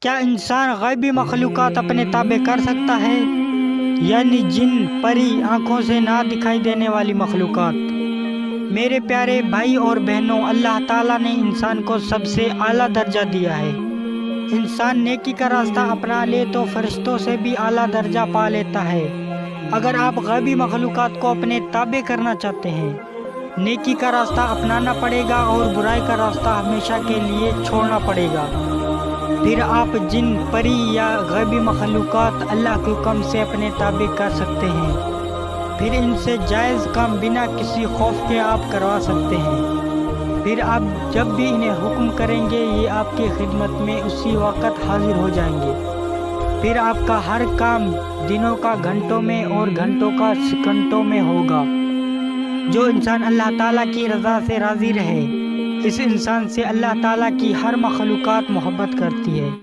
क्या इंसान गैबी मखलूक़ात अपने ताबे कर सकता है, यानी जिन, परी, आँखों से ना दिखाई देने वाली मखलूक़ात? मेरे प्यारे भाई और बहनों, अल्लाह ताला ने इंसान को सबसे आला दर्जा दिया है। इंसान नेकी का रास्ता अपना ले तो फरिश्तों से भी आला दर्जा पा लेता है। अगर आप गैबी मखलूक़ात को अपने ताबे करना चाहते हैं, नेकी का रास्ता अपनाना पड़ेगा और बुराई का रास्ता हमेशा के लिए छोड़ना पड़ेगा। फिर आप जिन, परी या गैबी मखलूक़ात अल्लाह के हुक्म से अपने ताबे कर सकते हैं। फिर इनसे जायज़ काम बिना किसी खौफ के आप करवा सकते हैं। फिर आप जब भी इन्हें हुक्म करेंगे, ये आपकी खिदमत में उसी वक़्त हाजिर हो जाएंगे। फिर आपका हर काम दिनों का घंटों में और घंटों का सेकंडों में होगा। जो इंसान अल्लाह ताला की रज़ा से राज़ी रहे, इस इंसान से अल्लाह ताला की हर मखलूक़ात मोहब्बत करती है।